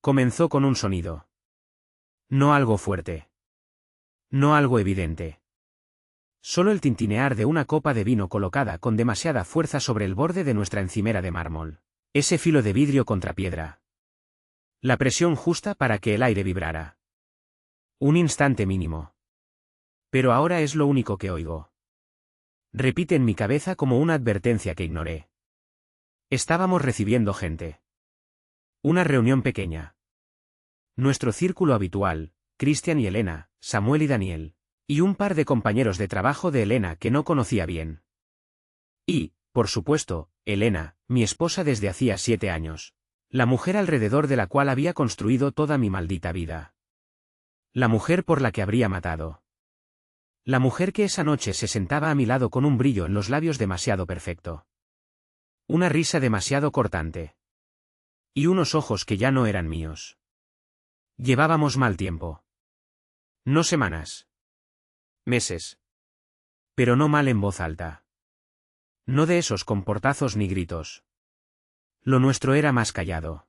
Comenzó con un sonido. No algo fuerte. No algo evidente. Solo el tintinear de una copa de vino colocada con demasiada fuerza sobre el borde de nuestra encimera de mármol. Ese filo de vidrio contra piedra. La presión justa para que el aire vibrara. Un instante mínimo. Pero ahora es lo único que oigo. Repite en mi cabeza como una advertencia que ignoré. Estábamos recibiendo gente. Una reunión pequeña. Nuestro círculo habitual, Christian y Elena, Samuel y Daniel, y un par de compañeros de trabajo de Elena que no conocía bien. Y, por supuesto, Elena, mi esposa desde hacía 7 años. La mujer alrededor de la cual había construido toda mi maldita vida. La mujer por la que habría matado. La mujer que esa noche se sentaba a mi lado con un brillo en los labios demasiado perfecto. Una risa demasiado cortante. Y unos ojos que ya no eran míos. Llevábamos mal tiempo. No semanas. Meses. Pero no mal en voz alta. No de esos con portazos ni gritos. Lo nuestro era más callado.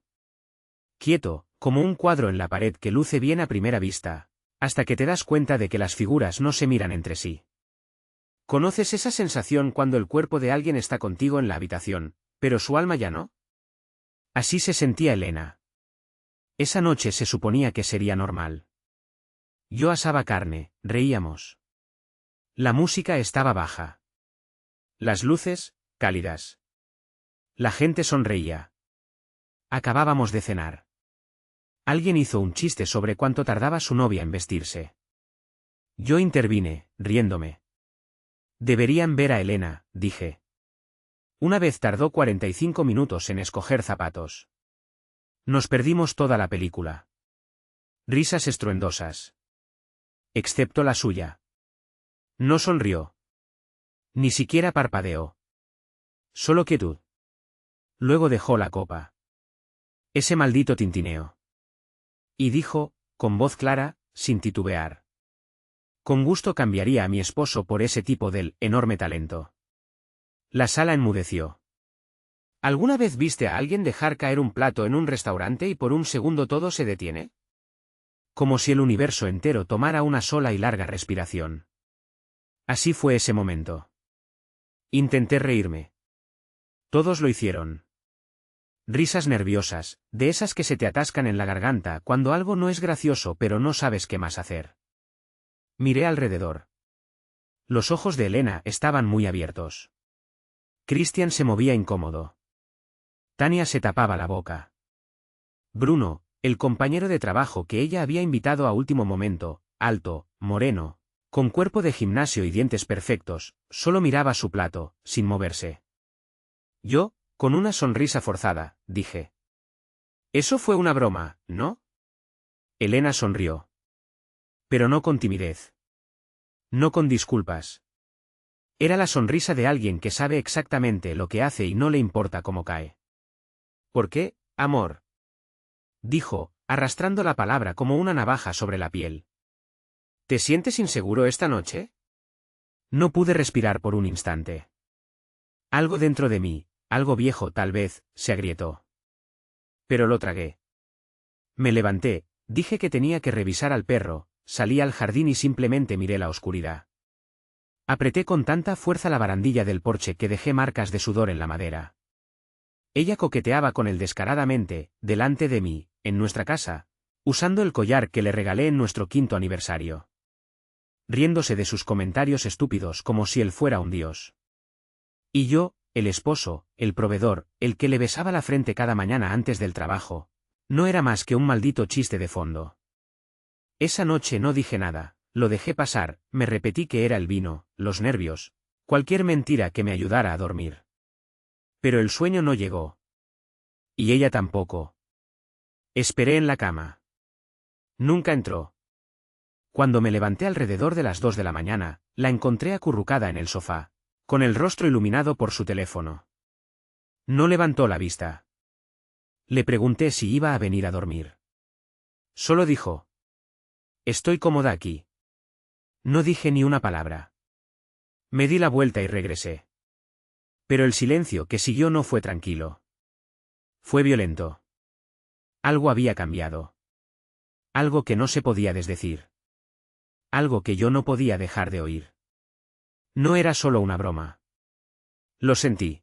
Quieto, como un cuadro en la pared que luce bien a primera vista, hasta que te das cuenta de que las figuras no se miran entre sí. ¿Conoces esa sensación cuando el cuerpo de alguien está contigo en la habitación, pero su alma ya no? Así se sentía Elena. Esa noche se suponía que sería normal. Yo asaba carne, reíamos. La música estaba baja. Las luces, cálidas. La gente sonreía. Acabábamos de cenar. Alguien hizo un chiste sobre cuánto tardaba su novia en vestirse. Yo intervine, riéndome. Deberían ver a Elena, dije. Una vez tardó 45 minutos en escoger zapatos. Nos perdimos toda la película. Risas estruendosas. Excepto la suya. No sonrió. Ni siquiera parpadeó. Solo quietud. Luego dejó la copa. Ese maldito tintineo. Y dijo, con voz clara, sin titubear. Con gusto cambiaría a mi esposo por ese tipo del enorme talento. La sala enmudeció. ¿Alguna vez viste a alguien dejar caer un plato en un restaurante y por un segundo todo se detiene? Como si el universo entero tomara una sola y larga respiración. Así fue ese momento. Intenté reírme. Todos lo hicieron. Risas nerviosas, de esas que se te atascan en la garganta cuando algo no es gracioso pero no sabes qué más hacer. Miré alrededor. Los ojos de Elena estaban muy abiertos. Christian se movía incómodo. Tania se tapaba la boca. Bruno, el compañero de trabajo que ella había invitado a último momento, alto, moreno, con cuerpo de gimnasio y dientes perfectos, solo miraba su plato, sin moverse. Yo, con una sonrisa forzada, dije. Eso fue una broma, ¿no? Elena sonrió. Pero no con timidez. No con disculpas. Era la sonrisa de alguien que sabe exactamente lo que hace y no le importa cómo cae. ¿Por qué, amor? Dijo, arrastrando la palabra como una navaja sobre la piel. ¿Te sientes inseguro esta noche? No pude respirar por un instante. Algo dentro de mí, algo viejo tal vez, se agrietó. Pero lo tragué. Me levanté, dije que tenía que revisar al perro, salí al jardín y simplemente miré la oscuridad. Apreté con tanta fuerza la barandilla del porche que dejé marcas de sudor en la madera. Ella coqueteaba con él descaradamente, delante de mí, en nuestra casa, usando el collar que le regalé en nuestro 5º aniversario. Riéndose de sus comentarios estúpidos como si él fuera un dios. Y yo, el esposo, el proveedor, el que le besaba la frente cada mañana antes del trabajo, no era más que un maldito chiste de fondo. Esa noche no dije nada, lo dejé pasar, me repetí que era el vino, los nervios, cualquier mentira que me ayudara a dormir. Pero el sueño no llegó. Y ella tampoco. Esperé en la cama. Nunca entró. Cuando me levanté alrededor de las 2 de la mañana, la encontré acurrucada en el sofá, con el rostro iluminado por su teléfono. No levantó la vista. Le pregunté si iba a venir a dormir. Solo dijo: Estoy cómoda aquí. No dije ni una palabra. Me di la vuelta y regresé. Pero el silencio que siguió no fue tranquilo. Fue violento. Algo había cambiado. Algo que no se podía desdecir. Algo que yo no podía dejar de oír. No era solo una broma. Lo sentí.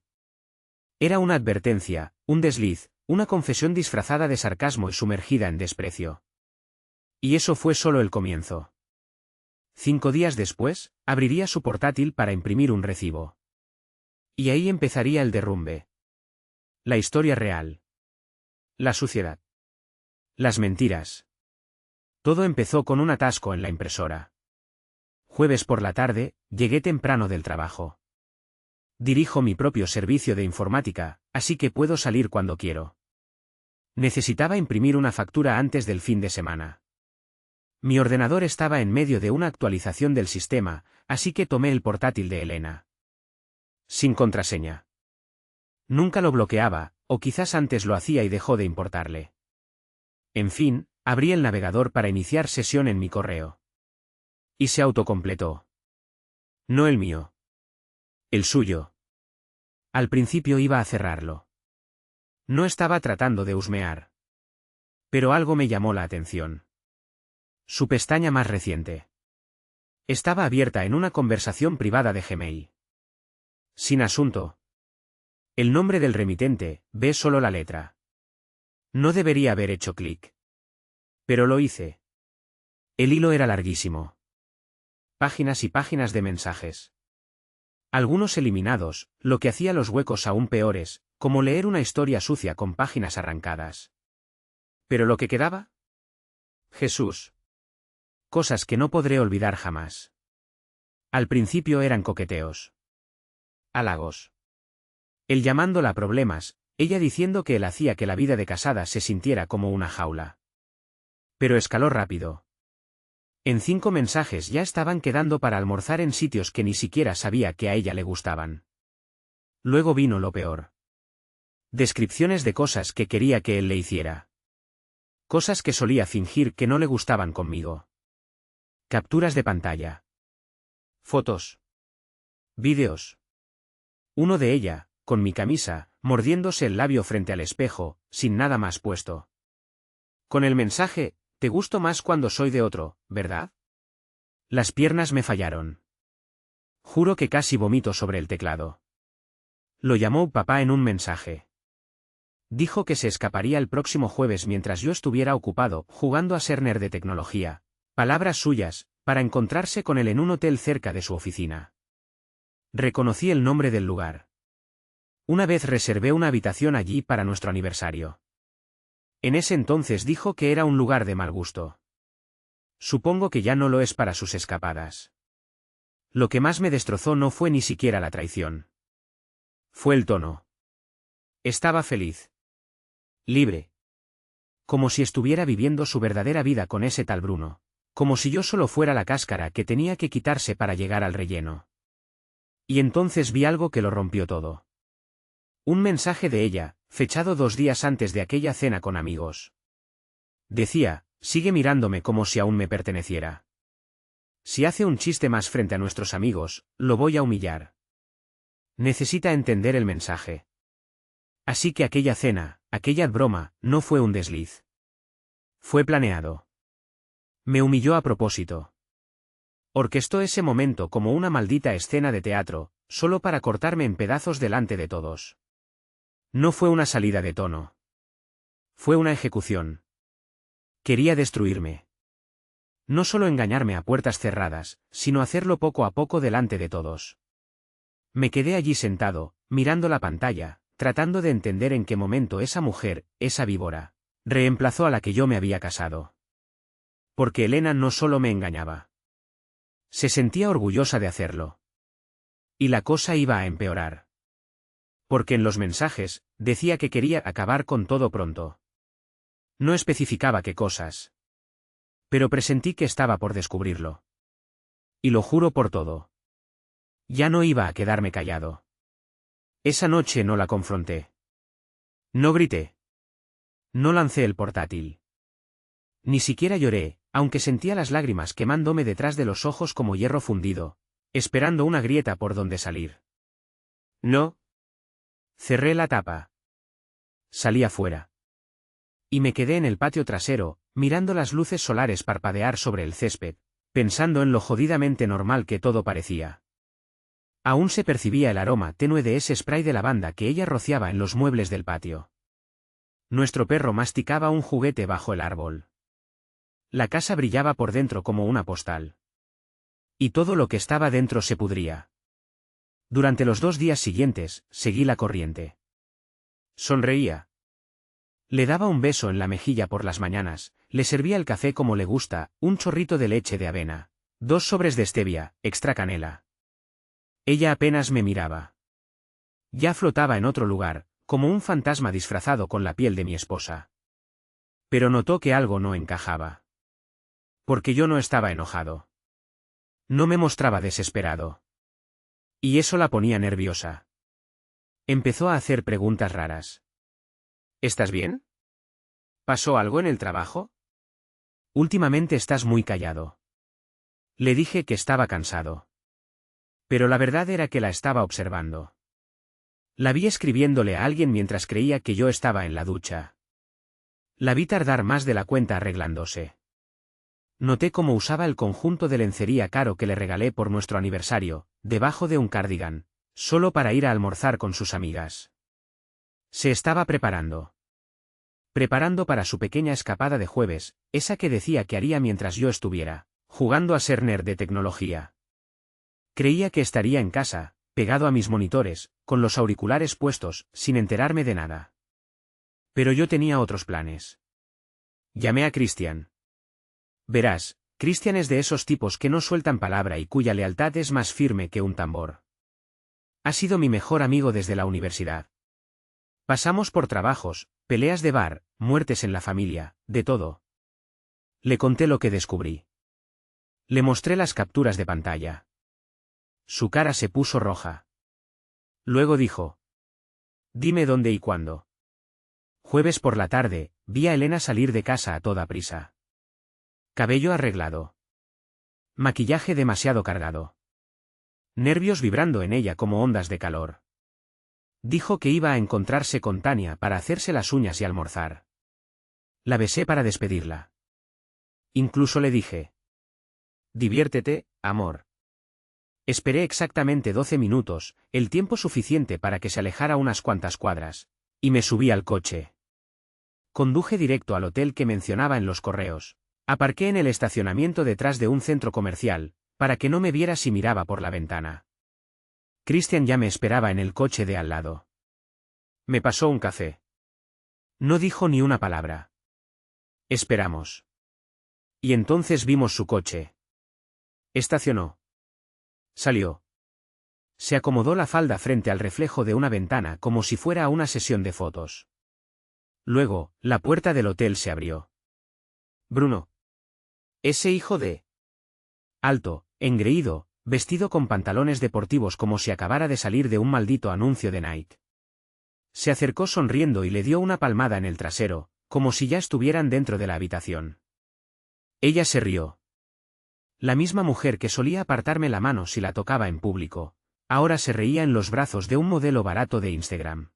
Era una advertencia, un desliz, una confesión disfrazada de sarcasmo y sumergida en desprecio. Y eso fue solo el comienzo. 5 días después, abriría su portátil para imprimir un recibo. Y ahí empezaría el derrumbe. La historia real. La suciedad. Las mentiras. Todo empezó con un atasco en la impresora. Jueves por la tarde, llegué temprano del trabajo. Dirijo mi propio servicio de informática, así que puedo salir cuando quiero. Necesitaba imprimir una factura antes del fin de semana. Mi ordenador estaba en medio de una actualización del sistema, así que tomé el portátil de Elena. Sin contraseña. Nunca lo bloqueaba, o quizás antes lo hacía y dejó de importarle. En fin, abrí el navegador para iniciar sesión en mi correo. Y se autocompletó. No el mío. El suyo. Al principio iba a cerrarlo. No estaba tratando de husmear. Pero algo me llamó la atención. Su pestaña más reciente. Estaba abierta en una conversación privada de Gmail. Sin asunto. El nombre del remitente, ve solo la letra. No debería haber hecho clic. Pero lo hice. El hilo era larguísimo. Páginas y páginas de mensajes. Algunos eliminados, lo que hacía los huecos aún peores, como leer una historia sucia con páginas arrancadas. ¿Pero lo que quedaba? Jesús. Cosas que no podré olvidar jamás. Al principio eran coqueteos. Halagos. Él llamándola problemas, ella diciendo que él hacía que la vida de casada se sintiera como una jaula. Pero escaló rápido. En 5 mensajes ya estaban quedando para almorzar en sitios que ni siquiera sabía que a ella le gustaban. Luego vino lo peor. Descripciones de cosas que quería que él le hiciera. Cosas que solía fingir que no le gustaban conmigo. Capturas de pantalla. Fotos. Vídeos. Uno de ella, con mi camisa, mordiéndose el labio frente al espejo, sin nada más puesto. Con el mensaje, te gusto más cuando soy de otro, ¿verdad? Las piernas me fallaron. Juro que casi vomito sobre el teclado. Lo llamó papá en un mensaje. Dijo que se escaparía el próximo jueves mientras yo estuviera ocupado, jugando a ser nerd de tecnología. Palabras suyas, para encontrarse con él en un hotel cerca de su oficina. Reconocí el nombre del lugar. Una vez reservé una habitación allí para nuestro aniversario. En ese entonces dijo que era un lugar de mal gusto. Supongo que ya no lo es para sus escapadas. Lo que más me destrozó no fue ni siquiera la traición. Fue el tono. Estaba feliz. Libre. Como si estuviera viviendo su verdadera vida con ese tal Bruno. Como si yo solo fuera la cáscara que tenía que quitarse para llegar al relleno. Y entonces vi algo que lo rompió todo. Un mensaje de ella, fechado 2 días antes de aquella cena con amigos. Decía, sigue mirándome como si aún me perteneciera. Si hace un chiste más frente a nuestros amigos, lo voy a humillar. Necesita entender el mensaje. Así que aquella cena, aquella broma, no fue un desliz. Fue planeado. Me humilló a propósito. Orquestó ese momento como una maldita escena de teatro, solo para cortarme en pedazos delante de todos. No fue una salida de tono. Fue una ejecución. Quería destruirme. No solo engañarme a puertas cerradas, sino hacerlo poco a poco delante de todos. Me quedé allí sentado, mirando la pantalla, tratando de entender en qué momento esa mujer, esa víbora, reemplazó a la que yo me había casado. Porque Elena no solo me engañaba. Se sentía orgullosa de hacerlo. Y la cosa iba a empeorar. Porque en los mensajes, decía que quería acabar con todo pronto. No especificaba qué cosas. Pero presentí que estaba por descubrirlo. Y lo juro por todo. Ya no iba a quedarme callado. Esa noche no la confronté. No grité. No lancé el portátil. Ni siquiera lloré, aunque sentía las lágrimas quemándome detrás de los ojos como hierro fundido, esperando una grieta por donde salir. No. Cerré la tapa. Salí afuera. Y me quedé en el patio trasero, mirando las luces solares parpadear sobre el césped, pensando en lo jodidamente normal que todo parecía. Aún se percibía el aroma tenue de ese spray de lavanda que ella rociaba en los muebles del patio. Nuestro perro masticaba un juguete bajo el árbol. La casa brillaba por dentro como una postal. Y todo lo que estaba dentro se pudría. Durante los 2 días siguientes, seguí la corriente. Sonreía. Le daba un beso en la mejilla por las mañanas, le servía el café como le gusta, un chorrito de leche de avena, 2 sobres de stevia, extra canela. Ella apenas me miraba. Ya flotaba en otro lugar, como un fantasma disfrazado con la piel de mi esposa. Pero notó que algo no encajaba. Porque yo no estaba enojado. No me mostraba desesperado. Y eso la ponía nerviosa. Empezó a hacer preguntas raras. ¿Estás bien? ¿Pasó algo en el trabajo? Últimamente estás muy callado. Le dije que estaba cansado. Pero la verdad era que la estaba observando. La vi escribiéndole a alguien mientras creía que yo estaba en la ducha. La vi tardar más de la cuenta arreglándose. Noté cómo usaba el conjunto de lencería caro que le regalé por nuestro aniversario, debajo de un cardigan, solo para ir a almorzar con sus amigas. Se estaba preparando. Preparando para su pequeña escapada de jueves, esa que decía que haría mientras yo estuviera, jugando a ser nerd de tecnología. Creía que estaría en casa, pegado a mis monitores, con los auriculares puestos, sin enterarme de nada. Pero yo tenía otros planes. Llamé a Christian. Verás, Christian es de esos tipos que no sueltan palabra y cuya lealtad es más firme que un tambor. Ha sido mi mejor amigo desde la universidad. Pasamos por trabajos, peleas de bar, muertes en la familia, de todo. Le conté lo que descubrí. Le mostré las capturas de pantalla. Su cara se puso roja. Luego dijo: Dime dónde y cuándo. Jueves por la tarde, vi a Elena salir de casa a toda prisa. Cabello arreglado. Maquillaje demasiado cargado. Nervios vibrando en ella como ondas de calor. Dijo que iba a encontrarse con Tania para hacerse las uñas y almorzar. La besé para despedirla. Incluso le dije: Diviértete, amor. Esperé exactamente 12 minutos, el tiempo suficiente para que se alejara unas cuantas cuadras, y me subí al coche. Conduje directo al hotel que mencionaba en los correos. Aparqué en el estacionamiento detrás de un centro comercial, para que no me viera si miraba por la ventana. Christian ya me esperaba en el coche de al lado. Me pasó un café. No dijo ni una palabra. Esperamos. Y entonces vimos su coche. Estacionó. Salió. Se acomodó la falda frente al reflejo de una ventana como si fuera una sesión de fotos. Luego, la puerta del hotel se abrió. Bruno. Ese hijo de... Alto, engreído, vestido con pantalones deportivos como si acabara de salir de un maldito anuncio de Nike. Se acercó sonriendo y le dio una palmada en el trasero, como si ya estuvieran dentro de la habitación. Ella se rió. La misma mujer que solía apartarme la mano si la tocaba en público, ahora se reía en los brazos de un modelo barato de Instagram.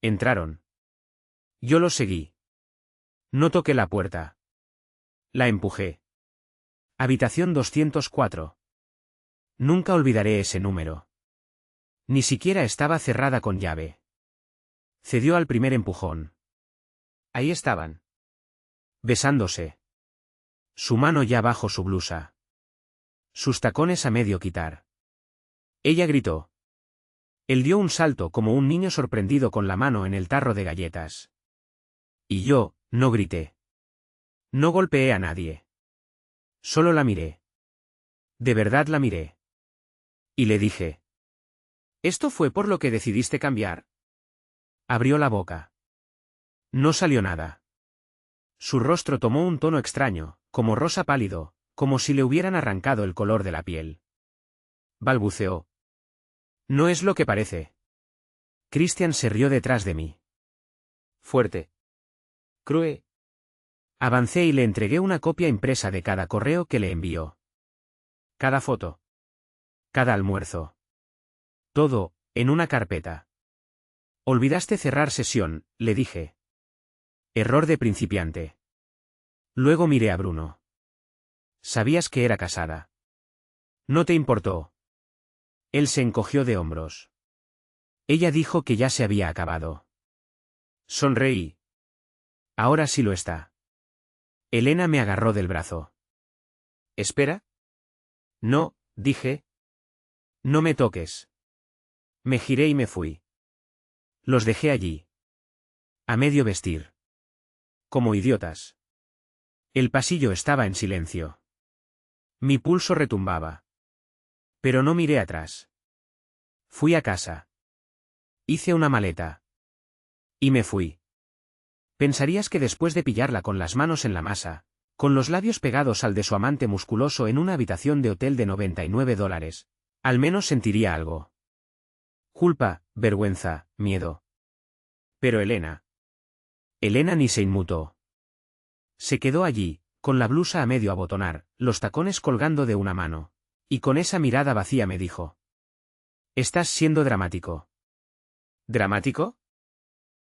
Entraron. Yo los seguí. No toqué la puerta. La empujé. Habitación 204. Nunca olvidaré ese número. Ni siquiera estaba cerrada con llave. Cedió al primer empujón. Ahí estaban. Besándose. Su mano ya bajo su blusa. Sus tacones a medio quitar. Ella gritó. Él dio un salto como un niño sorprendido con la mano en el tarro de galletas. Y yo, no grité. No golpeé a nadie. Solo la miré. De verdad la miré. Y le dije: ¿Esto fue por lo que decidiste cambiar? Abrió la boca. No salió nada. Su rostro tomó un tono extraño, como rosa pálido, como si le hubieran arrancado el color de la piel. Balbuceó. No es lo que parece. Christian se rió detrás de mí. Fuerte. Crue. Avancé y le entregué una copia impresa de cada correo que le envió. Cada foto. Cada almuerzo. Todo, en una carpeta. Olvidaste cerrar sesión, le dije. Error de principiante. Luego miré a Bruno. ¿Sabías que era casada? ¿No te importó? Él se encogió de hombros. Ella dijo que ya se había acabado. Sonreí. Ahora sí lo está. Elena me agarró del brazo. ¿Espera? No, dije. No me toques. Me giré y me fui. Los dejé allí. A medio vestir. Como idiotas. El pasillo estaba en silencio. Mi pulso retumbaba. Pero no miré atrás. Fui a casa. Hice una maleta. Y me fui. Pensarías que después de pillarla con las manos en la masa, con los labios pegados al de su amante musculoso en una habitación de hotel de $99, al menos sentiría algo. Culpa, vergüenza, miedo. Pero Elena. Elena ni se inmutó. Se quedó allí, con la blusa a medio abotonar, los tacones colgando de una mano. Y con esa mirada vacía me dijo. Estás siendo dramático. ¿Dramático?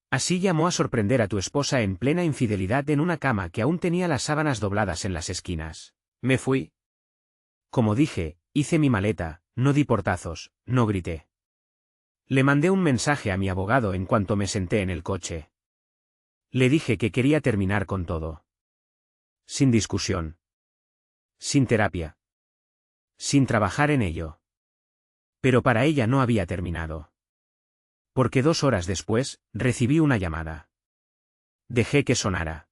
Así llamó a sorprender a tu esposa en plena infidelidad en una cama que aún tenía las sábanas dobladas en las esquinas. Me fui. Como dije, hice mi maleta, no di portazos, no grité. Le mandé un mensaje a mi abogado en cuanto me senté en el coche. Le dije que quería terminar con todo. Sin discusión. Sin terapia. Sin trabajar en ello. Pero para ella no había terminado. Porque 2 horas después, recibí una llamada. Dejé que sonara.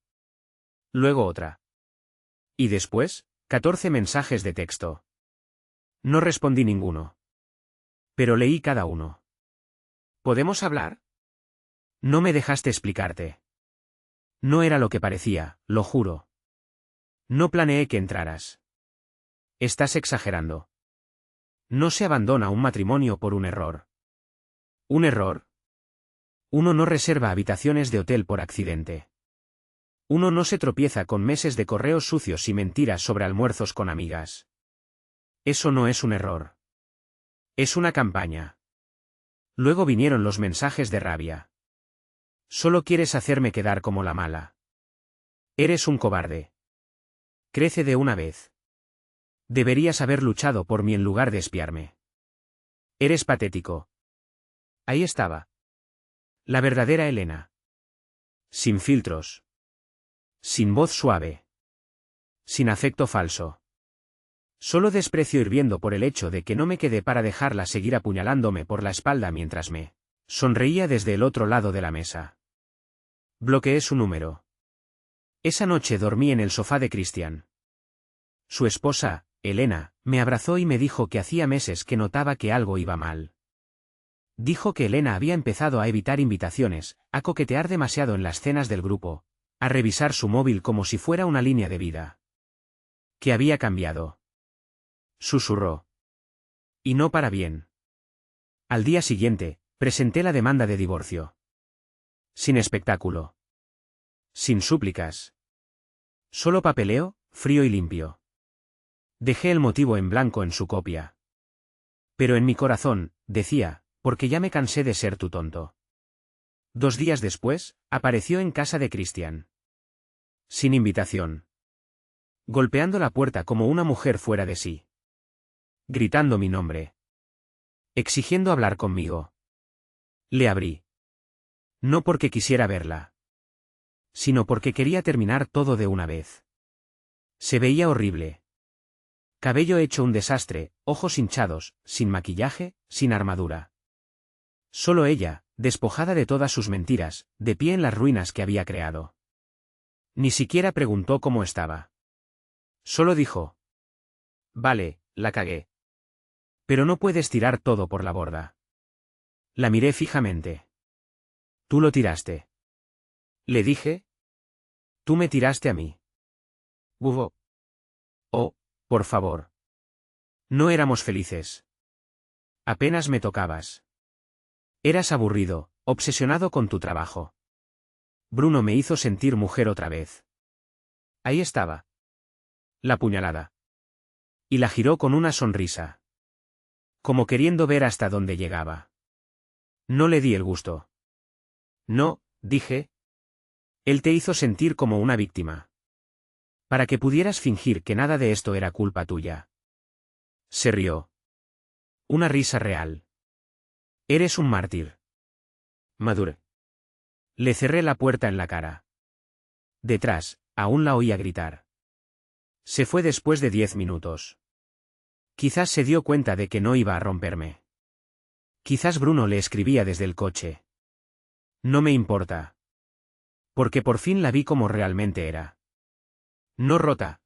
Luego otra. Y después, 14 mensajes de texto. No respondí ninguno. Pero leí cada uno. ¿Podemos hablar? No me dejaste explicarte. No era lo que parecía, lo juro. No planeé que entraras. Estás exagerando. No se abandona un matrimonio por un error. ¿Un error? Uno no reserva habitaciones de hotel por accidente. Uno no se tropieza con meses de correos sucios y mentiras sobre almuerzos con amigas. Eso no es un error. Es una campaña. Luego vinieron los mensajes de rabia. Solo quieres hacerme quedar como la mala. Eres un cobarde. Crece de una vez. Deberías haber luchado por mí en lugar de espiarme. Eres patético. Ahí estaba. La verdadera Elena. Sin filtros. Sin voz suave. Sin afecto falso. Solo desprecio hirviendo por el hecho de que no me quedé para dejarla seguir apuñalándome por la espalda mientras me sonreía desde el otro lado de la mesa. Bloqueé su número. Esa noche dormí en el sofá de Christian. Su esposa, Elena, me abrazó y me dijo que hacía meses que notaba que algo iba mal. Dijo que Elena había empezado a evitar invitaciones, a coquetear demasiado en las cenas del grupo, a revisar su móvil como si fuera una línea de vida. Que había cambiado. Susurró. Y no para bien. Al día siguiente, presenté la demanda de divorcio. Sin espectáculo. Sin súplicas. Solo papeleo, frío y limpio. Dejé el motivo en blanco en su copia. Pero en mi corazón, decía, porque ya me cansé de ser tu tonto. 2 días después, apareció en casa de Christian. Sin invitación. Golpeando la puerta como una mujer fuera de sí. Gritando mi nombre. Exigiendo hablar conmigo. Le abrí. No porque quisiera verla. Sino porque quería terminar todo de una vez. Se veía horrible. Cabello hecho un desastre, ojos hinchados, sin maquillaje, sin armadura. Solo ella, despojada de todas sus mentiras, de pie en las ruinas que había creado. Ni siquiera preguntó cómo estaba. Solo dijo. Vale, la cagué. Pero no puedes tirar todo por la borda. La miré fijamente. Tú lo tiraste. Le dije. Tú me tiraste a mí. Hubo. Oh, por favor. No éramos felices. Apenas me tocabas. Eras aburrido, obsesionado con tu trabajo. Bruno me hizo sentir mujer otra vez. Ahí estaba. La puñalada. Y la giró con una sonrisa. Como queriendo ver hasta dónde llegaba. No le di el gusto. No, dije. Él te hizo sentir como una víctima. Para que pudieras fingir que nada de esto era culpa tuya. Se rió. Una risa real. Eres un mártir. Madure. Le cerré la puerta en la cara. Detrás, aún la oía gritar. Se fue después de 10 minutos. Quizás se dio cuenta de que no iba a romperme. Quizás Bruno le escribía desde el coche. No me importa. Porque por fin la vi como realmente era. No rota.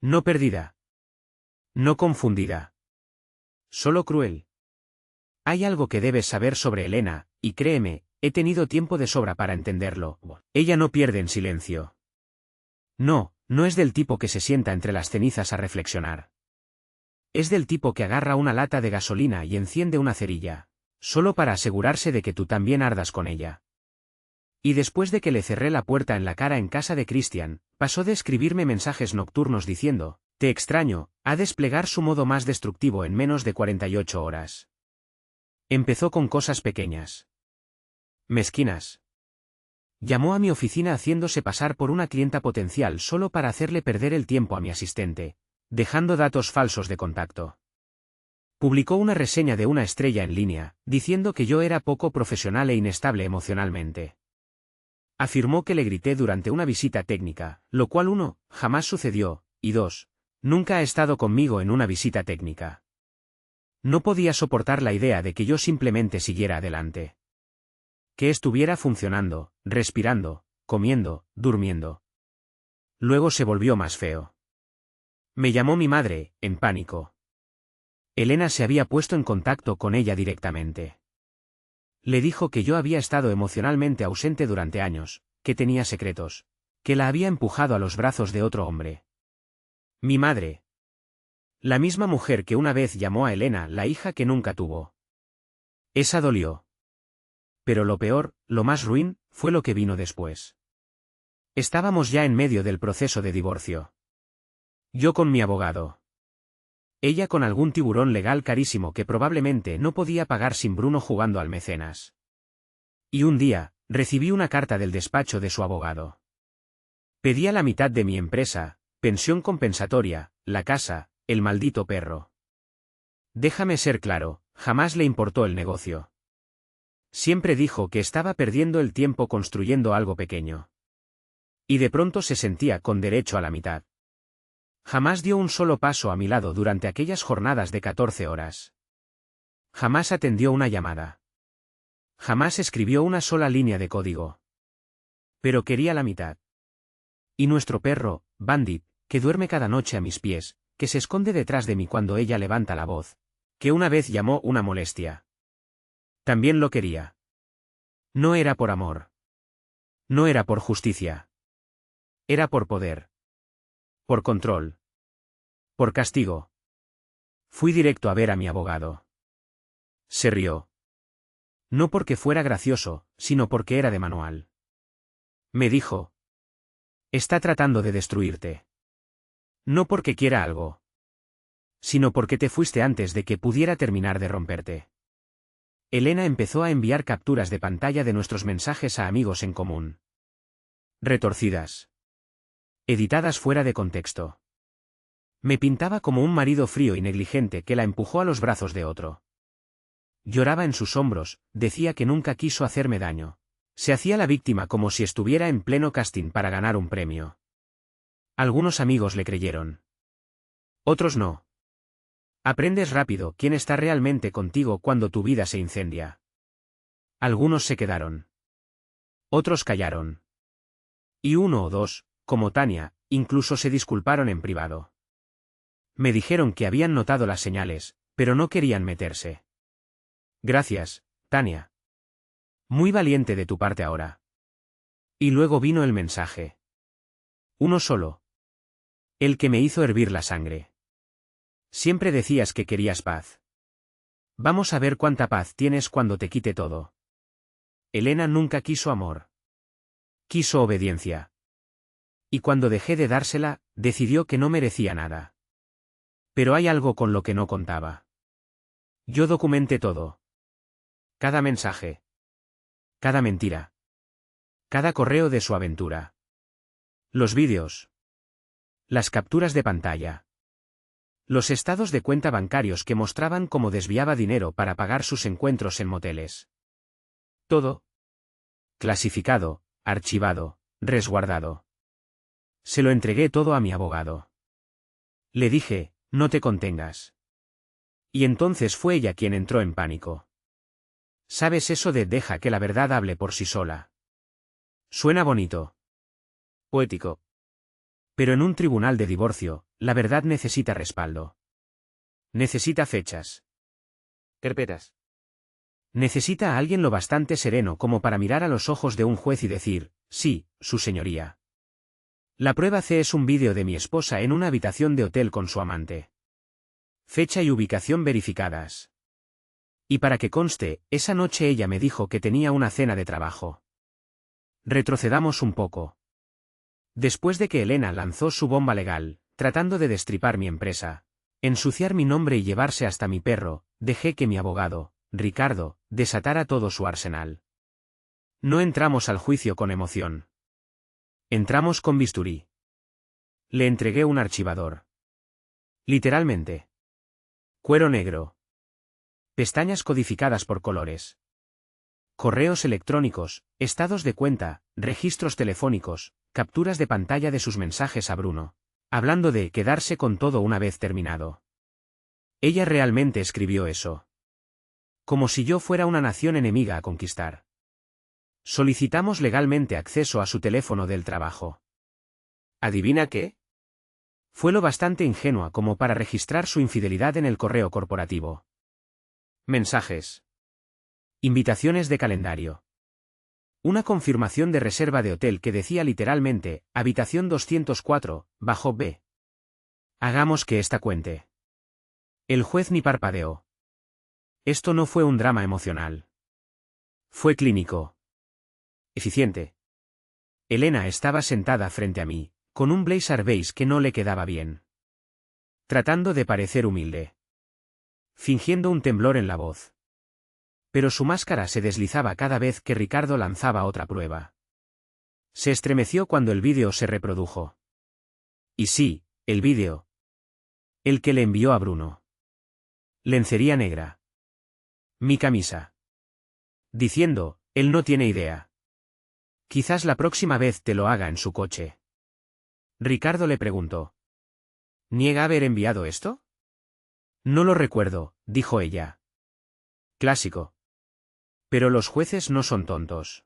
No perdida. No confundida. Solo cruel. Hay algo que debes saber sobre Elena, y créeme, he tenido tiempo de sobra para entenderlo. Ella no pierde en silencio. No, no es del tipo que se sienta entre las cenizas a reflexionar. Es del tipo que agarra una lata de gasolina y enciende una cerilla, solo para asegurarse de que tú también ardas con ella. Y después de que le cerré la puerta en la cara en casa de Christian, pasó de escribirme mensajes nocturnos diciendo, «Te extraño», a desplegar su modo más destructivo en menos de 48 horas. Empezó con cosas pequeñas. Mezquinas. Llamó a mi oficina haciéndose pasar por una clienta potencial solo para hacerle perder el tiempo a mi asistente, dejando datos falsos de contacto. Publicó una reseña de una estrella en línea, diciendo que yo era poco profesional e inestable emocionalmente. Afirmó que le grité durante una visita técnica, lo cual 1, jamás sucedió, y 2, nunca ha estado conmigo en una visita técnica. No podía soportar la idea de que yo simplemente siguiera adelante. Que estuviera funcionando, respirando, comiendo, durmiendo. Luego se volvió más feo. Me llamó mi madre, en pánico. Elena se había puesto en contacto con ella directamente. Le dijo que yo había estado emocionalmente ausente durante años, que tenía secretos, que la había empujado a los brazos de otro hombre. Mi madre. La misma mujer que una vez llamó a Elena la hija que nunca tuvo. Esa dolió. Pero lo peor, lo más ruin, fue lo que vino después. Estábamos ya en medio del proceso de divorcio. Yo con mi abogado. Ella con algún tiburón legal carísimo que probablemente no podía pagar sin Bruno jugando al mecenas. Y un día, recibí una carta del despacho de su abogado. Pedía la mitad de mi empresa, pensión compensatoria, la casa, el maldito perro. Déjame ser claro, jamás le importó el negocio. Siempre dijo que estaba perdiendo el tiempo construyendo algo pequeño. Y de pronto se sentía con derecho a la mitad. Jamás dio un solo paso a mi lado durante aquellas jornadas de 14 horas. Jamás atendió una llamada. Jamás escribió una sola línea de código. Pero quería la mitad. Y nuestro perro, Bandit, que duerme cada noche a mis pies, que se esconde detrás de mí cuando ella levanta la voz, que una vez llamó una molestia. También lo quería. No era por amor. No era por justicia. Era por poder. Por control. Por castigo. Fui directo a ver a mi abogado. Se rió. No porque fuera gracioso, sino porque era de manual. Me dijo. Está tratando de destruirte. No porque quiera algo. Sino porque te fuiste antes de que pudiera terminar de romperte. Elena empezó a enviar capturas de pantalla de nuestros mensajes a amigos en común. Retorcidas. Editadas fuera de contexto. Me pintaba como un marido frío y negligente que la empujó a los brazos de otro. Lloraba en sus hombros, decía que nunca quiso hacerme daño. Se hacía la víctima como si estuviera en pleno casting para ganar un premio. Algunos amigos le creyeron. Otros no. Aprendes rápido quién está realmente contigo cuando tu vida se incendia. Algunos se quedaron. Otros callaron. Y 1 o 2, como Tania, incluso se disculparon en privado. Me dijeron que habían notado las señales, pero no querían meterse. Gracias, Tania. Muy valiente de tu parte ahora. Y luego vino el mensaje. Uno solo. El que me hizo hervir la sangre. Siempre decías que querías paz. Vamos a ver cuánta paz tienes cuando te quite todo. Elena nunca quiso amor. Quiso obediencia. Y cuando dejé de dársela, decidió que no merecía nada. Pero hay algo con lo que no contaba. Yo documenté todo. Cada mensaje. Cada mentira. Cada correo de su aventura. Los vídeos. Las capturas de pantalla. Los estados de cuenta bancarios que mostraban cómo desviaba dinero para pagar sus encuentros en moteles. Todo. Clasificado, archivado, resguardado. Se lo entregué todo a mi abogado. Le dije, no te contengas. Y entonces fue ella quien entró en pánico. ¿Sabes eso de deja que la verdad hable por sí sola? Suena bonito. Poético. Pero en un tribunal de divorcio, la verdad necesita respaldo. Necesita fechas. Carpetas. Necesita a alguien lo bastante sereno como para mirar a los ojos de un juez y decir, sí, su señoría. La prueba C es un vídeo de mi esposa en una habitación de hotel con su amante. Fecha y ubicación verificadas. Y para que conste, esa noche ella me dijo que tenía una cena de trabajo. Retrocedamos un poco. Después de que Elena lanzó su bomba legal, tratando de destripar mi empresa, ensuciar mi nombre y llevarse hasta mi perro, dejé que mi abogado, Ricardo, desatara todo su arsenal. No entramos al juicio con emoción. Entramos con bisturí. Le entregué un archivador. Literalmente. Cuero negro. Pestañas codificadas por colores. Correos electrónicos, estados de cuenta, registros telefónicos, capturas de pantalla de sus mensajes a Bruno, hablando de quedarse con todo una vez terminado. Ella realmente escribió eso. Como si yo fuera una nación enemiga a conquistar. Solicitamos legalmente acceso a su teléfono del trabajo. ¿Adivina qué? Fue lo bastante ingenua como para registrar su infidelidad en el correo corporativo. Mensajes. Invitaciones de calendario. Una confirmación de reserva de hotel que decía literalmente, habitación 204, bajo B. Hagamos que esta cuente. El juez ni parpadeó. Esto no fue un drama emocional. Fue clínico. Eficiente. Elena estaba sentada frente a mí, con un blazer beige que no le quedaba bien. Tratando de parecer humilde. Fingiendo un temblor en la voz. Pero su máscara se deslizaba cada vez que Ricardo lanzaba otra prueba. Se estremeció cuando el vídeo se reprodujo. Y sí, el vídeo. El que le envió a Bruno. Lencería negra. Mi camisa. Diciendo, él no tiene idea. Quizás la próxima vez te lo haga en su coche. Ricardo le preguntó. ¿Niega haber enviado esto? No lo recuerdo, dijo ella. Clásico. Pero los jueces no son tontos.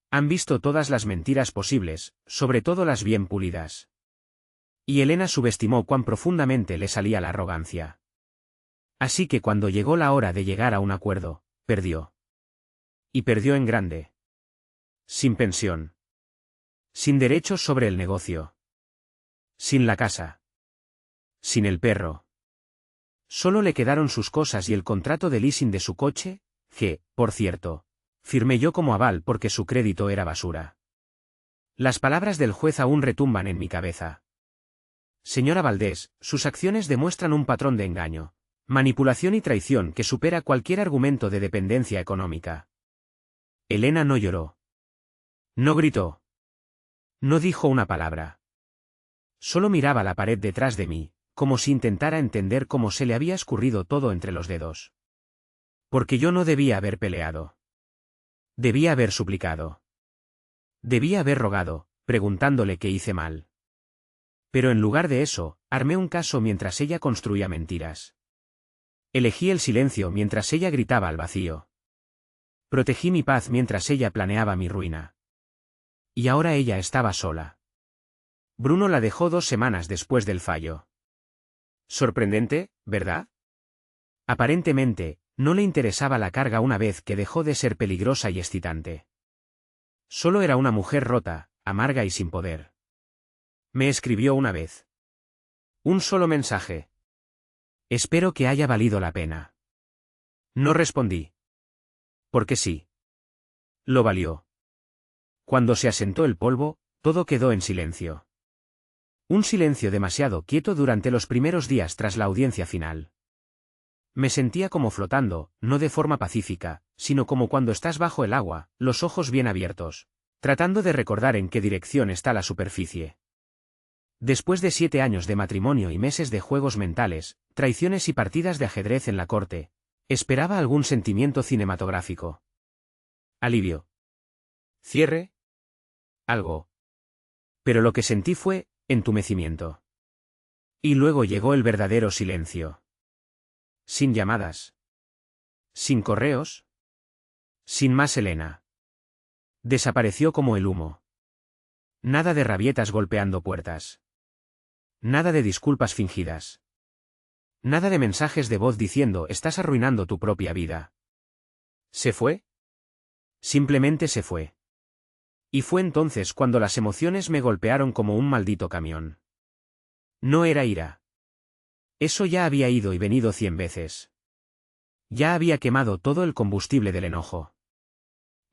Han visto todas las mentiras posibles, sobre todo las bien pulidas. Y Elena subestimó cuán profundamente le salía la arrogancia. Así que cuando llegó la hora de llegar a un acuerdo, perdió. Y perdió en grande. Sin pensión. Sin derechos sobre el negocio. Sin la casa. Sin el perro. Solo le quedaron sus cosas y el contrato de leasing de su coche, que, por cierto, firmé yo como aval porque su crédito era basura. Las palabras del juez aún retumban en mi cabeza. Señora Valdés, sus acciones demuestran un patrón de engaño, manipulación y traición que supera cualquier argumento de dependencia económica. Elena no lloró. No gritó. No dijo una palabra. Solo miraba la pared detrás de mí, como si intentara entender cómo se le había escurrido todo entre los dedos. Porque yo no debía haber peleado. Debía haber suplicado. Debía haber rogado, preguntándole qué hice mal. Pero en lugar de eso, armé un caso mientras ella construía mentiras. Elegí el silencio mientras ella gritaba al vacío. Protegí mi paz mientras ella planeaba mi ruina. Y ahora ella estaba sola. Bruno la dejó 2 semanas después del fallo. Sorprendente, ¿verdad? Aparentemente, no le interesaba la carga una vez que dejó de ser peligrosa y excitante. Solo era una mujer rota, amarga y sin poder. Me escribió una vez. Un solo mensaje. Espero que haya valido la pena. No respondí. Porque sí. Lo valió. Cuando se asentó el polvo, todo quedó en silencio. Un silencio demasiado quieto durante los primeros días tras la audiencia final. Me sentía como flotando, no de forma pacífica, sino como cuando estás bajo el agua, los ojos bien abiertos, tratando de recordar en qué dirección está la superficie. Después de 7 años de matrimonio y meses de juegos mentales, traiciones y partidas de ajedrez en la corte, esperaba algún sentimiento cinematográfico. Alivio. Cierre. Algo. Pero lo que sentí fue entumecimiento. Y luego llegó el verdadero silencio. Sin llamadas. Sin correos. Sin más Elena. Desapareció como el humo. Nada de rabietas golpeando puertas. Nada de disculpas fingidas. Nada de mensajes de voz diciendo estás arruinando tu propia vida. ¿Se fue? Simplemente se fue. Y fue entonces cuando las emociones me golpearon como un maldito camión. No era ira. Eso ya había ido y venido 100 veces. Ya había quemado todo el combustible del enojo.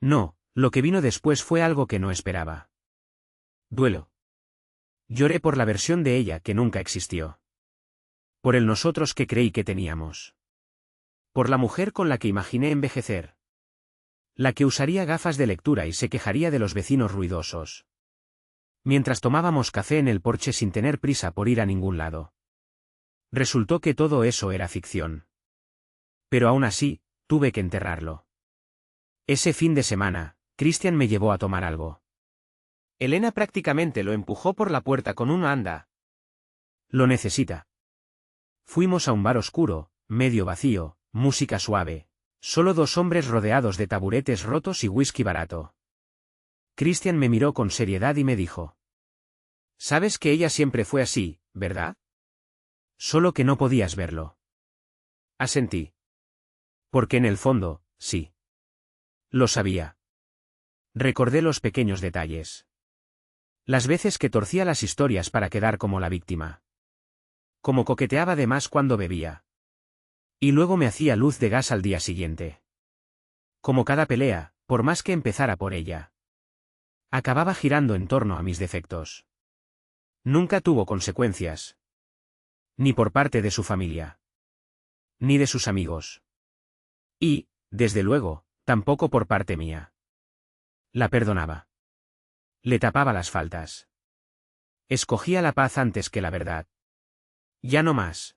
No, lo que vino después fue algo que no esperaba. Duelo. Lloré por la versión de ella que nunca existió. Por el nosotros que creí que teníamos. Por la mujer con la que imaginé envejecer. La que usaría gafas de lectura y se quejaría de los vecinos ruidosos. Mientras tomábamos café en el porche sin tener prisa por ir a ningún lado. Resultó que todo eso era ficción. Pero aún así, tuve que enterrarlo. Ese fin de semana, Christian me llevó a tomar algo. Elena prácticamente lo empujó por la puerta con una anda. Lo necesita. Fuimos a un bar oscuro, medio vacío, música suave. Solo 2 hombres rodeados de taburetes rotos y whisky barato. Christian me miró con seriedad y me dijo. Sabes que ella siempre fue así, ¿verdad? Solo que no podías verlo. Asentí. Porque en el fondo, sí. Lo sabía. Recordé los pequeños detalles. Las veces que torcía las historias para quedar como la víctima. Como coqueteaba de más cuando bebía. Y luego me hacía luz de gas al día siguiente. Como cada pelea, por más que empezara por ella. Acababa girando en torno a mis defectos. Nunca tuvo consecuencias. Ni por parte de su familia. Ni de sus amigos. Y, desde luego, tampoco por parte mía. La perdonaba. Le tapaba las faltas. Escogía la paz antes que la verdad. Ya no más.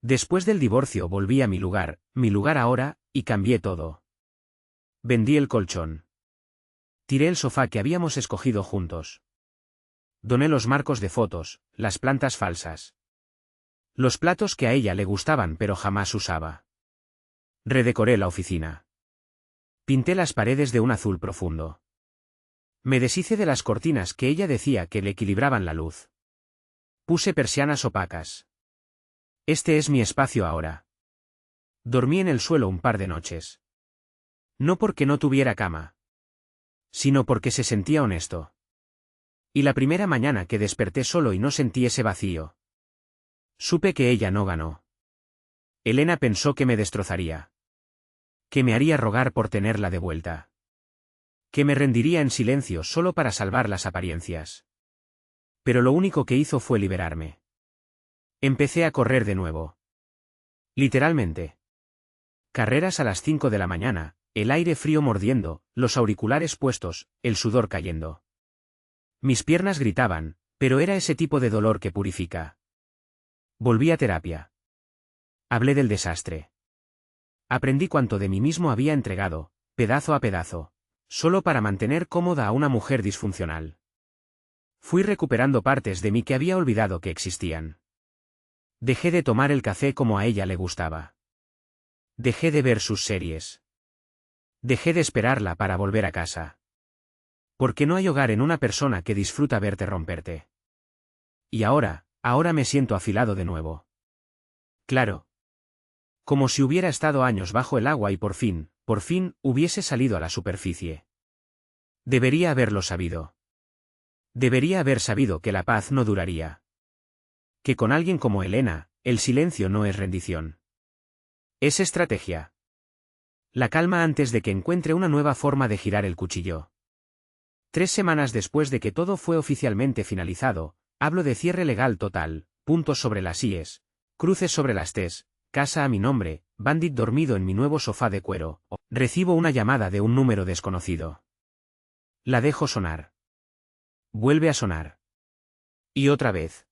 Después del divorcio volví a mi lugar ahora, y cambié todo. Vendí el colchón. Tiré el sofá que habíamos escogido juntos. Doné los marcos de fotos, las plantas falsas. Los platos que a ella le gustaban pero jamás usaba. Redecoré la oficina. Pinté las paredes de un azul profundo. Me deshice de las cortinas que ella decía que le equilibraban la luz. Puse persianas opacas. Este es mi espacio ahora. Dormí en el suelo un par de noches. No porque no tuviera cama. Sino porque se sentía honesto. Y la primera mañana que desperté solo y no sentí ese vacío. Supe que ella no ganó. Elena pensó que me destrozaría. Que me haría rogar por tenerla de vuelta. Que me rendiría en silencio solo para salvar las apariencias. Pero lo único que hizo fue liberarme. Empecé a correr de nuevo. Literalmente. Carreras a las 5 de la mañana, el aire frío mordiendo, los auriculares puestos, el sudor cayendo. Mis piernas gritaban, pero era ese tipo de dolor que purifica. Volví a terapia. Hablé del desastre. Aprendí cuánto de mí mismo había entregado, pedazo a pedazo, solo para mantener cómoda a una mujer disfuncional. Fui recuperando partes de mí que había olvidado que existían. Dejé de tomar el café como a ella le gustaba. Dejé de ver sus series. Dejé de esperarla para volver a casa. Porque no hay hogar en una persona que disfruta verte romperte. Y ahora me siento afilado de nuevo. Claro. Como si hubiera estado años bajo el agua y por fin, hubiese salido a la superficie. Debería haberlo sabido. Debería haber sabido que la paz no duraría. Que con alguien como Elena, el silencio no es rendición. Es estrategia. La calma antes de que encuentre una nueva forma de girar el cuchillo. 3 semanas después de que todo fue oficialmente finalizado, hablo de cierre legal total, puntos sobre las íes, cruces sobre las tes, casa a mi nombre, Bandit dormido en mi nuevo sofá de cuero, recibo una llamada de un número desconocido. La dejo sonar. Vuelve a sonar. Y otra vez.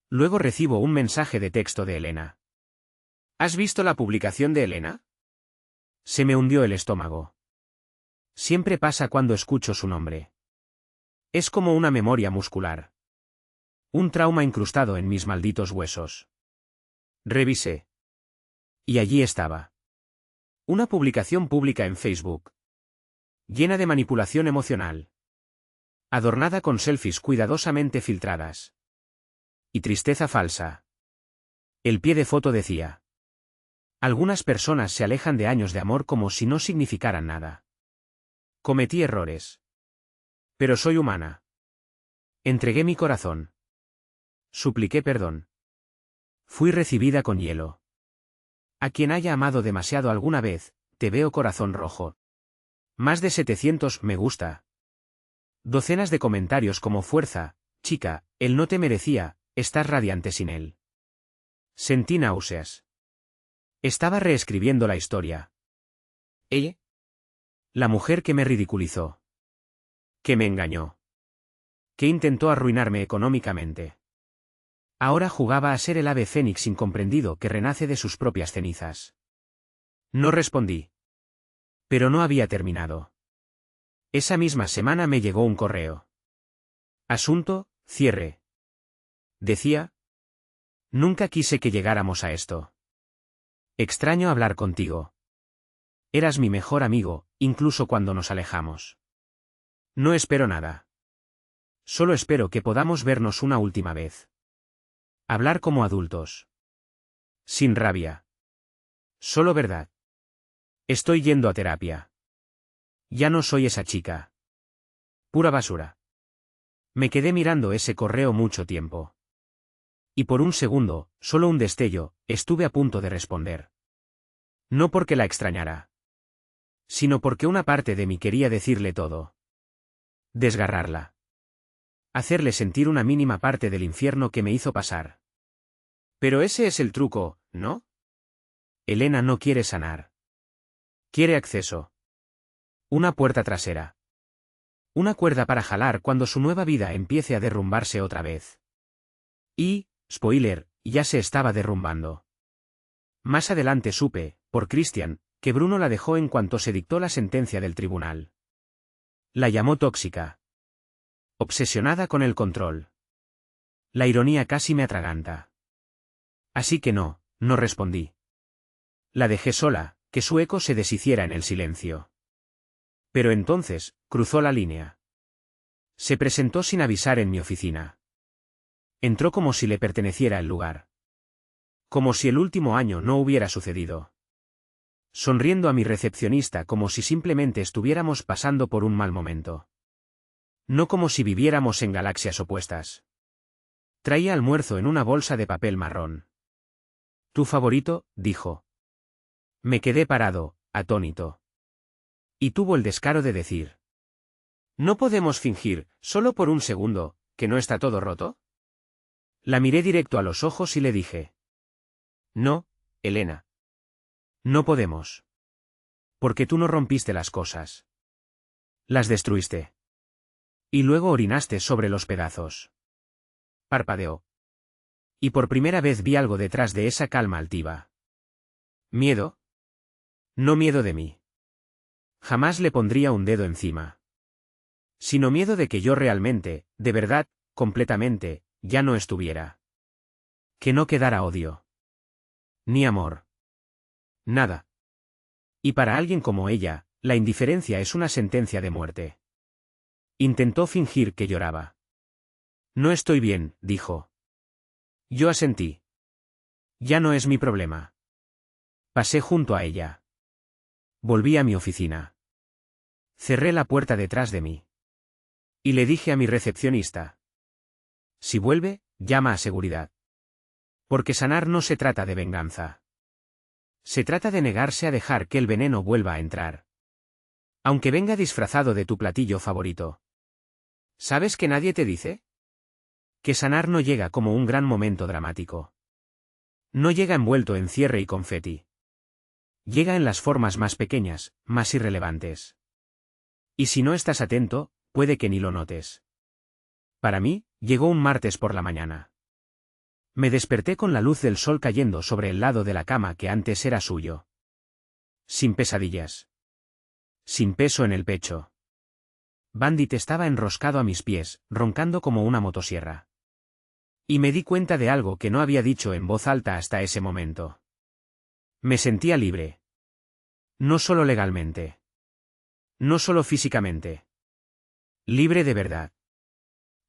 Luego recibo un mensaje de texto de Elena. ¿Has visto la publicación de Elena? Se me hundió el estómago. Siempre pasa cuando escucho su nombre. Es como una memoria muscular. Un trauma incrustado en mis malditos huesos. Revisé. Y allí estaba. Una publicación pública en Facebook. Llena de manipulación emocional. Adornada con selfies cuidadosamente filtradas. Y tristeza falsa. El pie de foto decía: algunas personas se alejan de años de amor como si no significaran nada. Cometí errores. Pero soy humana. Entregué mi corazón. Supliqué perdón. Fui recibida con hielo. A quien haya amado demasiado alguna vez, te veo corazón rojo. Más de 700 me gusta. Docenas de comentarios como fuerza, chica, él no te merecía, estás radiante sin él. Sentí náuseas. Estaba reescribiendo la historia. ¿Ella? La mujer que me ridiculizó. Que me engañó. Que intentó arruinarme económicamente. Ahora jugaba a ser el ave fénix incomprendido que renace de sus propias cenizas. No respondí. Pero no había terminado. Esa misma semana me llegó un correo. Asunto, cierre. Decía: nunca quise que llegáramos a esto. Extraño hablar contigo. Eras mi mejor amigo, incluso cuando nos alejamos. No espero nada. Solo espero que podamos vernos una última vez. Hablar como adultos. Sin rabia. Solo verdad. Estoy yendo a terapia. Ya no soy esa chica. Pura basura. Me quedé mirando ese correo mucho tiempo. Y por un segundo, solo un destello, estuve a punto de responder. No porque la extrañara. Sino porque una parte de mí quería decirle todo. Desgarrarla. Hacerle sentir una mínima parte del infierno que me hizo pasar. Pero ese es el truco, ¿no? Elena no quiere sanar. Quiere acceso. Una puerta trasera. Una cuerda para jalar cuando su nueva vida empiece a derrumbarse otra vez. Y, spoiler, ya se estaba derrumbando. Más adelante supe, por Christian, que Bruno la dejó en cuanto se dictó la sentencia del tribunal. La llamó tóxica. Obsesionada con el control. La ironía casi me atraganta. Así que no respondí. La dejé sola, que su eco se deshiciera en el silencio. Pero entonces, cruzó la línea. Se presentó sin avisar en mi oficina. Entró como si le perteneciera el lugar. Como si el último año no hubiera sucedido. Sonriendo a mi recepcionista como si simplemente estuviéramos pasando por un mal momento. No como si viviéramos en galaxias opuestas. Traía almuerzo en una bolsa de papel marrón. ¿Tu favorito?, dijo. Me quedé parado, atónito. Y tuvo el descaro de decir: ¿no podemos fingir, solo por un segundo, que no está todo roto? La miré directo a los ojos y le dije: no, Elena. No podemos. Porque tú no rompiste las cosas. Las destruiste. Y luego orinaste sobre los pedazos. Parpadeó. Y por primera vez vi algo detrás de esa calma altiva. ¿Miedo? No miedo de mí. Jamás le pondría un dedo encima. Sino miedo de que yo realmente, de verdad, completamente, ya no estuviera. Que no quedara odio. Ni amor. Nada. Y para alguien como ella, la indiferencia es una sentencia de muerte. Intentó fingir que lloraba. No estoy bien, dijo. Yo asentí. Ya no es mi problema. Pasé junto a ella. Volví a mi oficina. Cerré la puerta detrás de mí. Y le dije a mi recepcionista: si vuelve, llama a seguridad. Porque sanar no se trata de venganza. Se trata de negarse a dejar que el veneno vuelva a entrar. Aunque venga disfrazado de tu platillo favorito. ¿Sabes que nadie te dice? Que sanar no llega como un gran momento dramático. No llega envuelto en cierre y confeti. Llega en las formas más pequeñas, más irrelevantes. Y si no estás atento, puede que ni lo notes. Para mí, llegó un martes por la mañana. Me desperté con la luz del sol cayendo sobre el lado de la cama que antes era suyo. Sin pesadillas. Sin peso en el pecho. Bandit estaba enroscado a mis pies, roncando como una motosierra. Y me di cuenta de algo que no había dicho en voz alta hasta ese momento. Me sentía libre. No solo legalmente. No solo físicamente. Libre de verdad.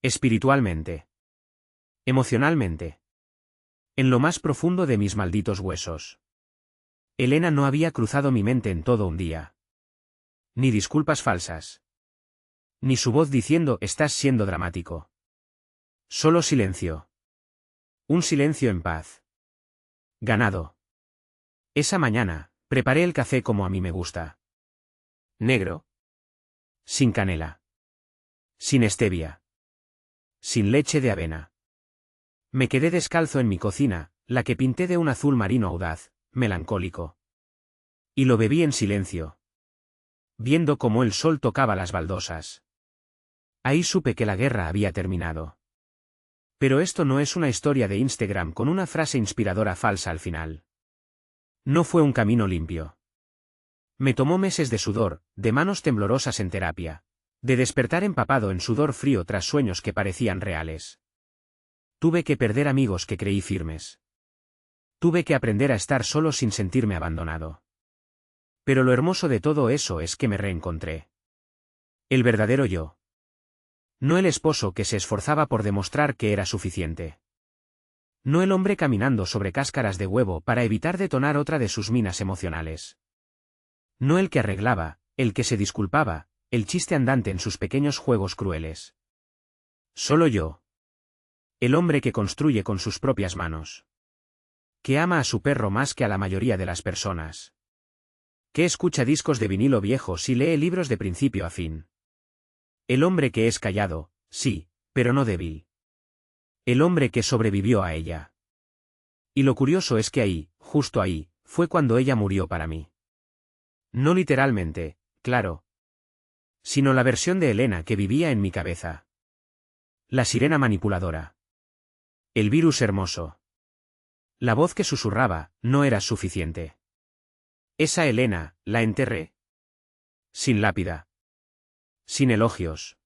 Espiritualmente. Emocionalmente. En lo más profundo de mis malditos huesos. Elena no había cruzado mi mente en todo un día. Ni disculpas falsas. Ni su voz diciendo estás siendo dramático. Solo silencio. Un silencio en paz. Ganado. Esa mañana, preparé el café como a mí me gusta. Negro. Sin canela. Sin stevia. Sin leche de avena. Me quedé descalzo en mi cocina, la que pinté de un azul marino audaz, melancólico. Y lo bebí en silencio. Viendo cómo el sol tocaba las baldosas. Ahí supe que la guerra había terminado. Pero esto no es una historia de Instagram con una frase inspiradora falsa al final. No fue un camino limpio. Me tomó meses de sudor, de manos temblorosas en terapia, de despertar empapado en sudor frío tras sueños que parecían reales. Tuve que perder amigos que creí firmes. Tuve que aprender a estar solo sin sentirme abandonado. Pero lo hermoso de todo eso es que me reencontré. El verdadero yo. No el esposo que se esforzaba por demostrar que era suficiente. No el hombre caminando sobre cáscaras de huevo para evitar detonar otra de sus minas emocionales. No el que arreglaba, el que se disculpaba, el chiste andante en sus pequeños juegos crueles. Solo yo. El hombre que construye con sus propias manos. Que ama a su perro más que a la mayoría de las personas. Que escucha discos de vinilo viejos y lee libros de principio a fin. El hombre que es callado, sí, pero no débil. El hombre que sobrevivió a ella. Y lo curioso es que ahí, justo ahí, fue cuando ella murió para mí. No literalmente, claro. Sino la versión de Elena que vivía en mi cabeza. La sirena manipuladora. El virus hermoso. La voz que susurraba, no era suficiente. Esa Elena, la enterré. Sin lápida. Sin elogios.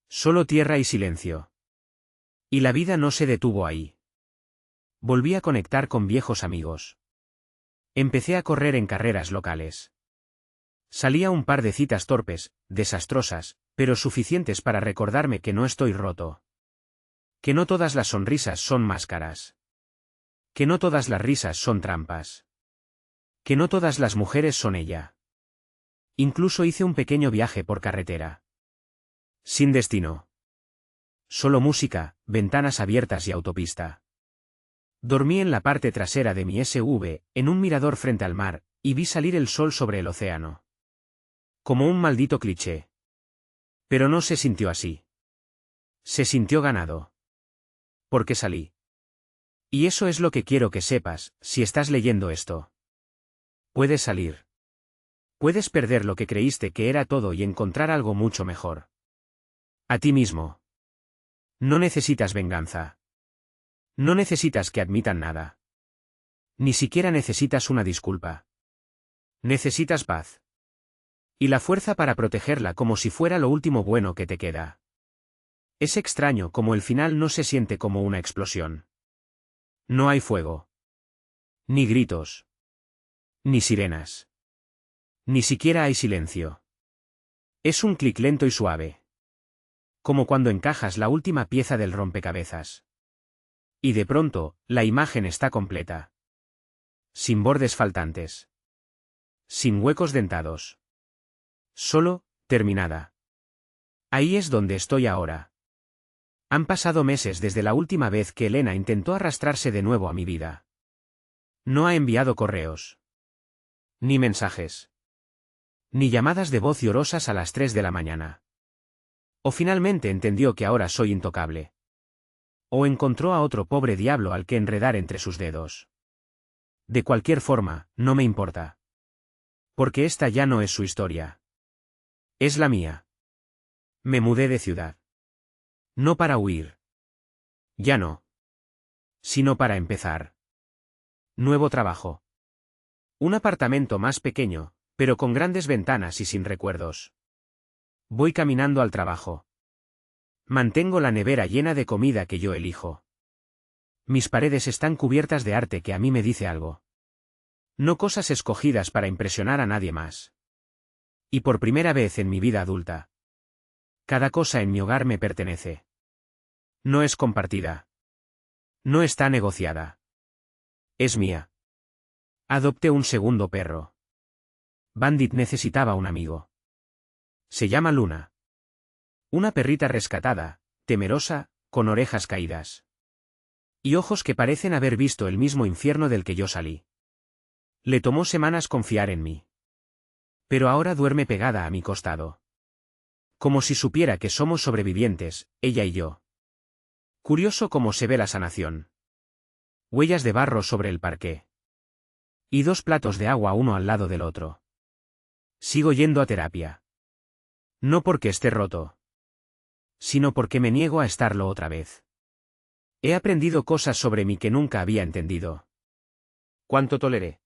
Solo tierra y silencio. Y la vida no se detuvo ahí. Volví a conectar con viejos amigos. Empecé a correr en carreras locales. Salí a un par de citas torpes, desastrosas, pero suficientes para recordarme que no estoy roto. Que no todas las sonrisas son máscaras. Que no todas las risas son trampas. Que no todas las mujeres son ella. Incluso hice un pequeño viaje por carretera. Sin destino. Solo música, ventanas abiertas y autopista. Dormí en la parte trasera de mi SUV, en un mirador frente al mar, y vi salir el sol sobre el océano. Como un maldito cliché. Pero no se sintió así. Se sintió ganado. Porque salí. Y eso es lo que quiero que sepas, si estás leyendo esto. Puedes salir. Puedes perder lo que creíste que era todo y encontrar algo mucho mejor. A ti mismo. No necesitas venganza. No necesitas que admitan nada. Ni siquiera necesitas una disculpa. Necesitas paz. Y la fuerza para protegerla como si fuera lo último bueno que te queda. Es extraño como el final no se siente como una explosión. No hay fuego. Ni gritos. Ni sirenas. Ni siquiera hay silencio. Es un clic lento y suave. Como cuando encajas la última pieza del rompecabezas. Y de pronto, la imagen está completa. Sin bordes faltantes. Sin huecos dentados. Solo, terminada. Ahí es donde estoy ahora. Han pasado meses desde la última vez que Elena intentó arrastrarse de nuevo a mi vida. No ha enviado correos. Ni mensajes. Ni llamadas de voz llorosas a las 3 de la mañana. O finalmente entendió que ahora soy intocable. O encontró a otro pobre diablo al que enredar entre sus dedos. De cualquier forma, no me importa. Porque esta ya no es su historia. Es la mía. Me mudé de ciudad. No para huir. Ya no. Sino para empezar. Nuevo trabajo. Un apartamento más pequeño, pero con grandes ventanas y sin recuerdos. Voy caminando al trabajo. Mantengo la nevera llena de comida que yo elijo. Mis paredes están cubiertas de arte que a mí me dice algo. No cosas escogidas para impresionar a nadie más. Y por primera vez en mi vida adulta. Cada cosa en mi hogar me pertenece. No es compartida. No está negociada. Es mía. Adopté un segundo perro. Bandit necesitaba un amigo. Se llama Luna. Una perrita rescatada, temerosa, con orejas caídas. Y ojos que parecen haber visto el mismo infierno del que yo salí. Le tomó semanas confiar en mí. Pero ahora duerme pegada a mi costado. Como si supiera que somos sobrevivientes, ella y yo. Curioso cómo se ve la sanación. Huellas de barro sobre el parqué. Y 2 platos de agua uno al lado del otro. Sigo yendo a terapia. No porque esté roto. Sino porque me niego a estarlo otra vez. He aprendido cosas sobre mí que nunca había entendido. ¿Cuánto toleré?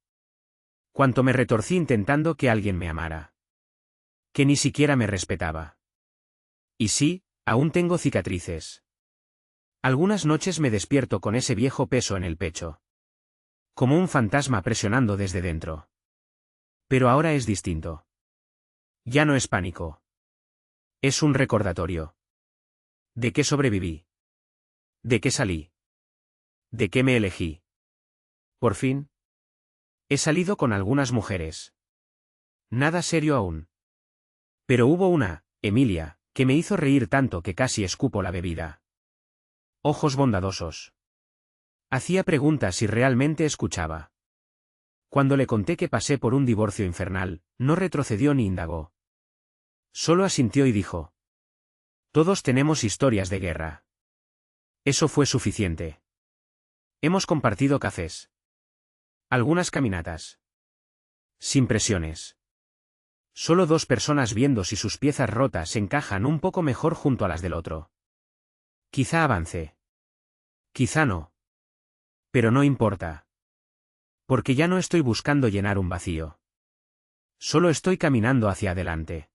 Cuánto me retorcí intentando que alguien me amara. Que ni siquiera me respetaba. Y sí, aún tengo cicatrices. Algunas noches me despierto con ese viejo peso en el pecho. Como un fantasma presionando desde dentro. Pero ahora es distinto. Ya no es pánico. Es un recordatorio. ¿De qué sobreviví? ¿De qué salí? ¿De qué me elegí? Por fin. He salido con algunas mujeres. Nada serio aún. Pero hubo una, Emilia, que me hizo reír tanto que casi escupo la bebida. Ojos bondadosos. Hacía preguntas y realmente escuchaba. Cuando le conté que pasé por un divorcio infernal, no retrocedió ni indagó. Solo asintió y dijo. Todos tenemos historias de guerra. Eso fue suficiente. Hemos compartido cafés. Algunas caminatas. Sin presiones. Solo 2 personas viendo si sus piezas rotas encajan un poco mejor junto a las del otro. Quizá avance. Quizá no. Pero no importa. Porque ya no estoy buscando llenar un vacío. Solo estoy caminando hacia adelante.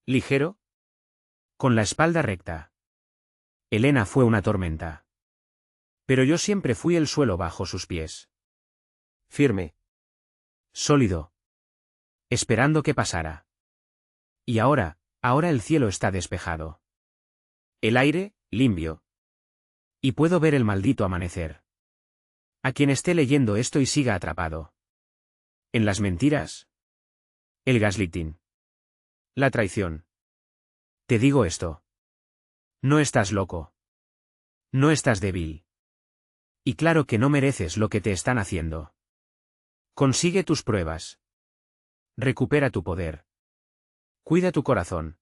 ¿Ligero? Con la espalda recta. Elena fue una tormenta. Pero yo siempre fui el suelo bajo sus pies. Firme. Sólido. Esperando que pasara. Y ahora el cielo está despejado. El aire, limpio. Y puedo ver el maldito amanecer. A quien esté leyendo esto y siga atrapado. En las mentiras. El gaslighting. La traición. Te digo esto. No estás loco. No estás débil. Y claro que no mereces lo que te están haciendo. Consigue tus pruebas. Recupera tu poder. Cuida tu corazón.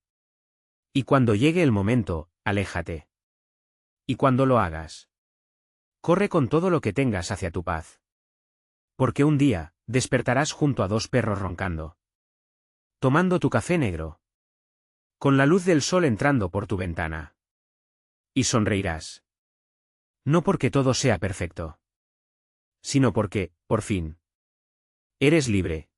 Y cuando llegue el momento, aléjate. Y cuando lo hagas, corre con todo lo que tengas hacia tu paz. Porque un día, despertarás junto a 2 perros roncando. Tomando tu café negro. Con la luz del sol entrando por tu ventana. Y sonreirás. No porque todo sea perfecto. Sino porque, por fin, eres libre.